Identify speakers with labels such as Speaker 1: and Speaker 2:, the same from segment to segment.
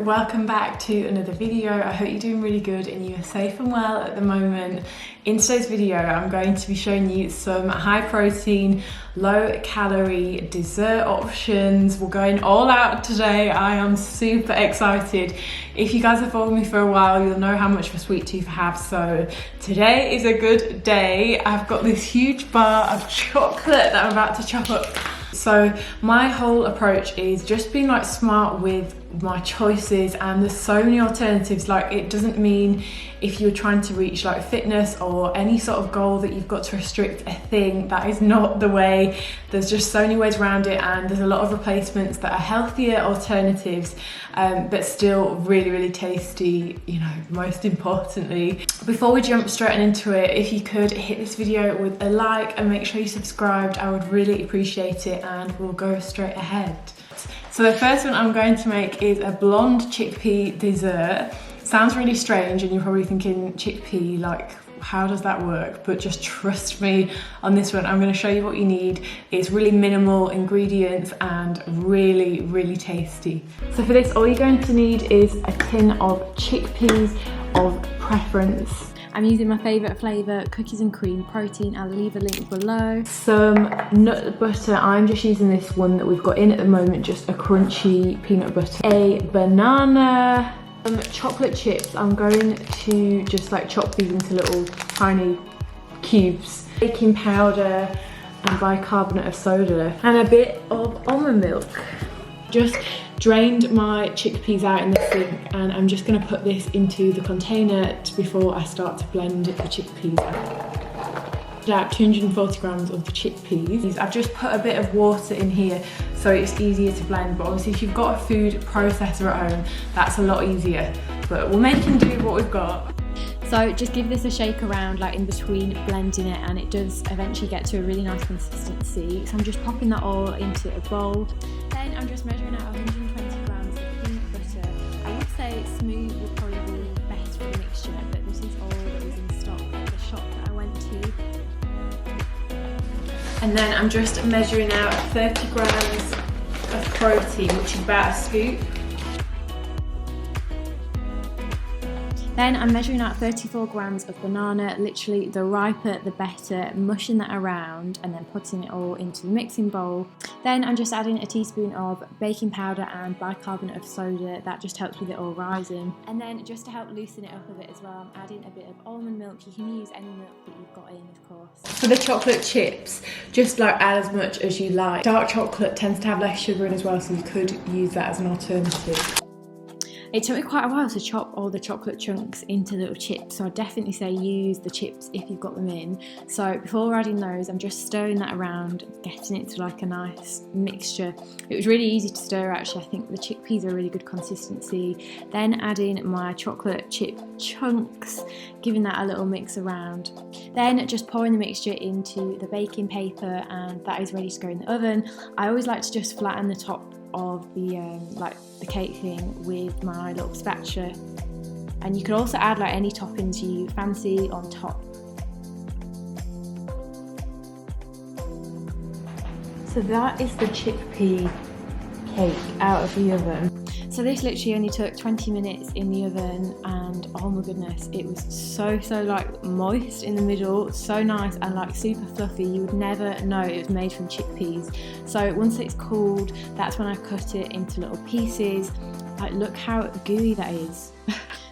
Speaker 1: welcome back to another video. I hope you're doing really good and you're safe and well at the moment. In today's video, I'm going to be showing you some high protein, low calorie dessert options. We're going all out today. I am super excited. If you guys have followed me for a while, you'll know how much of a sweet tooth I have. So today is a good day. I've got this huge bar of chocolate that I'm about to chop up. So my whole approach is just being like smart with my choices, and there's so many alternatives. Like, it doesn't mean if you're trying to reach like fitness or any sort of goal that you've got to restrict a thing. That is not the way. There's just so many ways around it, and there's a lot of replacements that are healthier alternatives, but still really tasty, you know, most importantly. Before we jump straight into it, if you could hit this video with a like and make sure you subscribed, I would really appreciate it, and we'll go straight ahead. So the first one I'm going to make is a blonde chickpea dessert. Sounds really strange and you're probably thinking, chickpea, like how does that work? But just trust me on this one. I'm going to show you what you need. It's really minimal ingredients and really tasty. So for this, all you're going to need is a tin of chickpeas of preference. I'm using my favourite flavour, cookies and cream protein. I'll leave a link below. Some nut butter. I'm just using this one that we've got in at the moment, just a crunchy peanut butter. A banana. Some chocolate chips. I'm going to just like chop these into little tiny cubes. Baking powder and bicarbonate of soda. And a bit of almond milk. Just drained my chickpeas out in the sink, and I'm just going to put this into the container before I start to blend the chickpeas out. About 240 grams of the chickpeas. I've just put a bit of water in here so it's easier to blend, but obviously if you've got a food processor at home, that's a lot easier, but we'll make and do what we've got. So just give this a shake around, like in between blending it, and it does eventually get to a really nice consistency. So I'm just popping that all into a bowl. Then I'm just measuring out 120 grams of peanut butter. I would say smooth would probably be best for the mixture, but this is all that was in stock at the shop that I went to. And then I'm just measuring out 30 grams of protein, which is about a scoop. Then I'm measuring out 34 grams of banana, literally the riper the better, mushing that around and then putting it all into the mixing bowl. Then I'm just adding a teaspoon of baking powder and bicarbonate of soda. That just helps with it all rising. And then just to help loosen it up a bit as well, I'm adding a bit of almond milk. You can use any milk that you've got in, of course. For the chocolate chips, just like add as much as you like. Dark chocolate tends to have less sugar in as well, so you could use that as an alternative. It took me quite a while to chop all the chocolate chunks into little chips, so I definitely say use the chips if you've got them in. So before adding those, I'm just stirring that around, getting it to like a nice mixture. It was really easy to stir actually. I think the chickpeas are a really good consistency. Then adding my chocolate chip chunks, giving that a little mix around. Then just pouring the mixture into the baking paper, and that is ready to go in the oven. I always like to just flatten the top of the like the cake thing with my little spatula, and you could also add like any toppings you fancy on top. So that is the chickpea cake out of the oven. So this literally only took 20 minutes in the oven, and oh my goodness, it was so like moist in the middle, so nice and like super fluffy. You would never know it was made from chickpeas. So once it's cooled, that's when I cut it into little pieces. Like, look how gooey that is.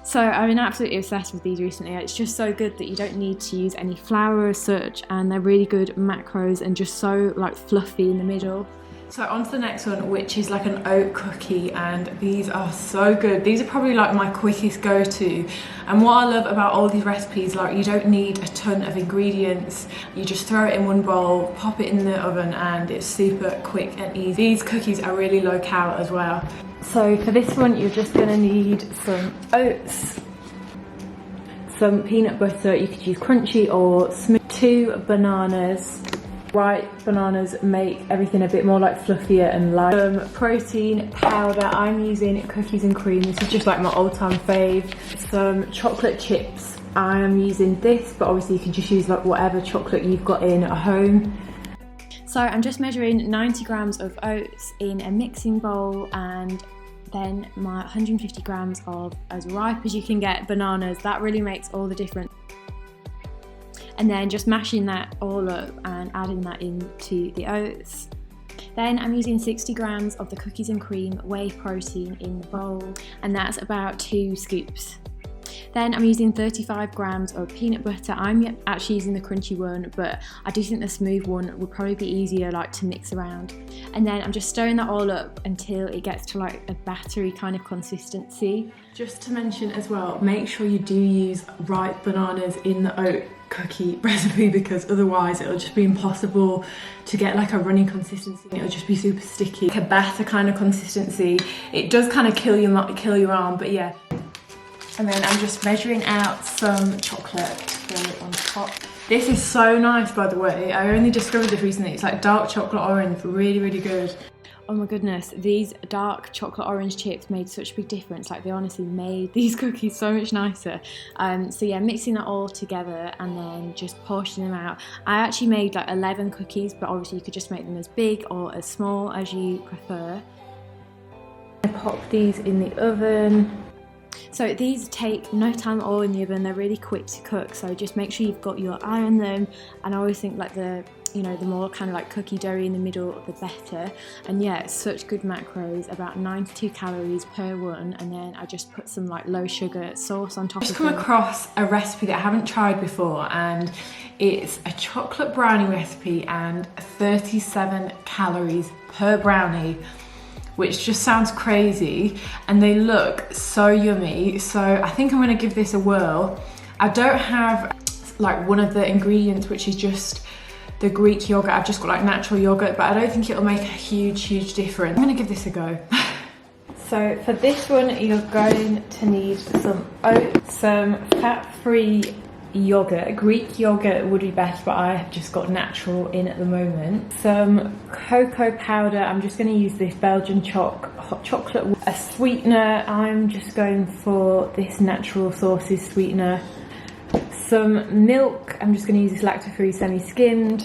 Speaker 1: So I've been absolutely obsessed with these recently. It's just so good that you don't need to use any flour as such, and they're really good macros and just so like fluffy in the middle. So on to the next one, which is like an oat cookie, and these are so good. These are probably like my quickest go-to. And what I love about all these recipes, like you don't need a ton of ingredients. You just throw it in one bowl, pop it in the oven, and it's super quick and easy. These cookies are really low cal as well. So for this one, you're just gonna need some oats, some peanut butter, you could use crunchy or smooth, 2 bananas. Ripe bananas make everything a bit more like fluffier and light. Some protein powder. I'm using cookies and cream. This is just like my all-time fave. Some chocolate chips. I am using this, but obviously you can just use like whatever chocolate you've got in at home. So I'm just measuring 90 grams of oats in a mixing bowl, and
Speaker 2: Then my 150 grams of as ripe as you can get bananas. That really makes all the difference. And then just mashing that all up and adding that into the oats. Then I'm using 60 grams of the cookies and cream whey protein in the bowl, and that's about 2 scoops. Then I'm using 35 grams of peanut butter. I'm actually using the crunchy one, but I do think the smooth one would probably be easier like to mix around. And then I'm just stirring that all up until it gets to like a battery kind of consistency.
Speaker 1: Just to mention as well, make sure you do use ripe bananas in the oat cookie recipe, because otherwise it'll just be impossible to get like a runny consistency. It'll just be super sticky, like a batter kind of consistency. It does kind of kill your arm, but yeah. And then I'm just measuring out some chocolate to go on top. This is so nice, by the way. I only discovered this recently. It's like dark chocolate orange, really, really good.
Speaker 2: Oh my goodness, these dark chocolate orange chips made such a big difference. Like, they honestly made these cookies so much nicer. So yeah, mixing that all together and then just portioning them out. I actually made like 11 cookies, but obviously you could just make them as big or as small as you prefer.
Speaker 1: I pop these in the oven.
Speaker 2: So these take no time at all in the oven. They're really quick to cook, so just make sure you've got your eye on them. And I always think like the more kind of like cookie doughy in the middle, the better. And yeah, it's such good macros, about 92 calories per one. And then I just put some like low sugar sauce on top of it.
Speaker 1: I've just come across a recipe that I haven't tried before, and it's a chocolate brownie recipe and 37 calories per brownie, which just sounds crazy, and they look so yummy. So I think I'm gonna give this a whirl. I don't have like one of the ingredients, which is just the Greek yogurt. I've just got like natural yogurt, but I don't think it'll make a huge difference. I'm gonna give this a go. So for this one, you're going to need some oats, some fat-free yogurt. Greek yogurt would be best, but I have just got natural in at the moment. Some cocoa powder. I'm just going to use this Belgian hot chocolate. A sweetener. I'm just going for this natural sources sweetener. Some milk. I'm just going to use this lactose-free semi-skimmed.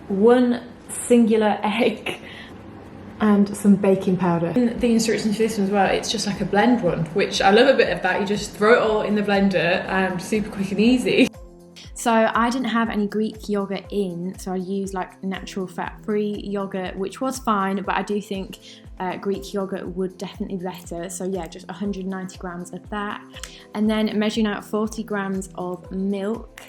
Speaker 1: 1 singular egg. And some baking powder. In the instructions for this one as well, it's just like a blend one, which I love a bit of that. You just throw it all in the blender and super quick and easy.
Speaker 2: So I didn't have any Greek yogurt in, so I used like natural fat-free yogurt, which was fine, but I do think Greek yogurt would definitely be better. So yeah, just 190 grams of that. And then measuring out 40 grams of milk.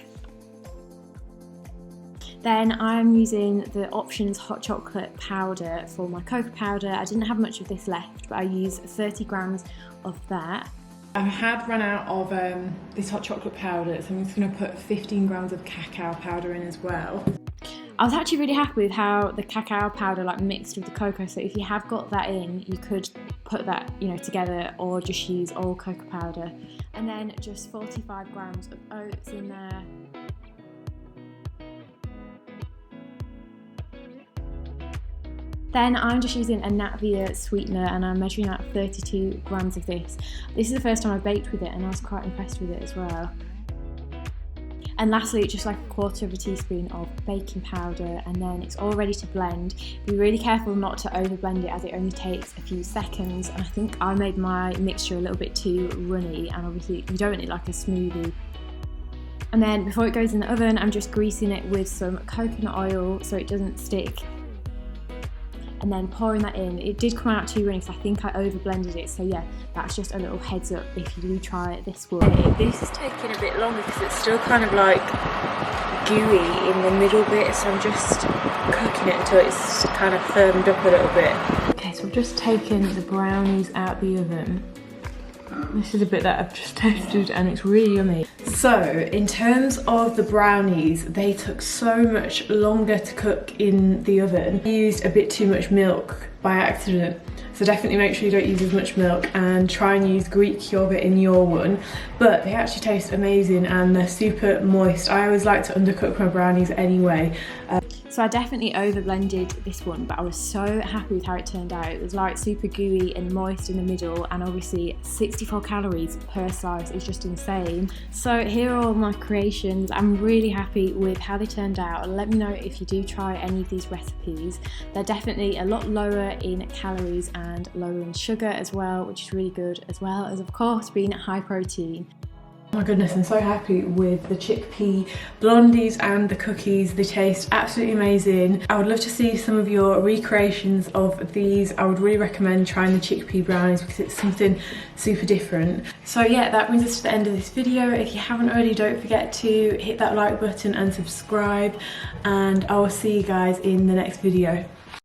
Speaker 2: Then I'm using the Options hot chocolate powder for my cocoa powder. I didn't have much of this left, but I used 30 grams of that.
Speaker 1: I had run out of this hot chocolate powder, so I'm just going to put 15 grams of cacao powder in as well.
Speaker 2: I was actually really happy with how the cacao powder like mixed with the cocoa, so if you have got that in, you could put that together or just use all cocoa powder. And then just 45 grams of oats in there. Then I'm just using a Natvia sweetener and I'm measuring out 32 grams of this. This is the first time I've baked with it and I was quite impressed with it as well. And lastly, just like 1/4 teaspoon of baking powder, and then it's all ready to blend. Be really careful not to over blend it, as it only takes a few seconds. And I think I made my mixture a little bit too runny, and obviously you don't want it like a smoothie. And then before it goes in the oven, I'm just greasing it with some coconut oil so it doesn't stick. And then pouring that in. It did come out too runny, so I think I over blended it. So yeah, that's just a little heads up if you do try it this way.
Speaker 1: This is taking a bit longer because it's still kind of like gooey in the middle bit, so I'm just cooking it until it's kind of firmed up a little bit. Okay, so I've just taken the brownies out the oven. This is a bit that I've just toasted and it's really yummy. So in terms of the brownies, they took so much longer to cook in the oven. I used a bit too much milk by accident. So definitely make sure you don't use as much milk and try and use Greek yogurt in your one. But they actually taste amazing and they're super moist. I always like to undercook my brownies anyway.
Speaker 2: So I definitely over blended this one, but I was so happy with how it turned out. It was like super gooey and moist in the middle, and obviously 64 calories per slice is just insane. So here are all my creations. I'm really happy with how they turned out. Let me know if you do try any of these recipes. They're definitely a lot lower in calories and lower in sugar as well, which is really good, as well as of course being high protein.
Speaker 1: Oh my goodness, I'm so happy with the chickpea blondies and the cookies. They taste absolutely amazing. I would love to see some of your recreations of these. I would really recommend trying the chickpea brownies because it's something super different. So yeah, that brings us to the end of this video. If you haven't already, don't forget to hit that like button and subscribe, and I will see you guys in the next video.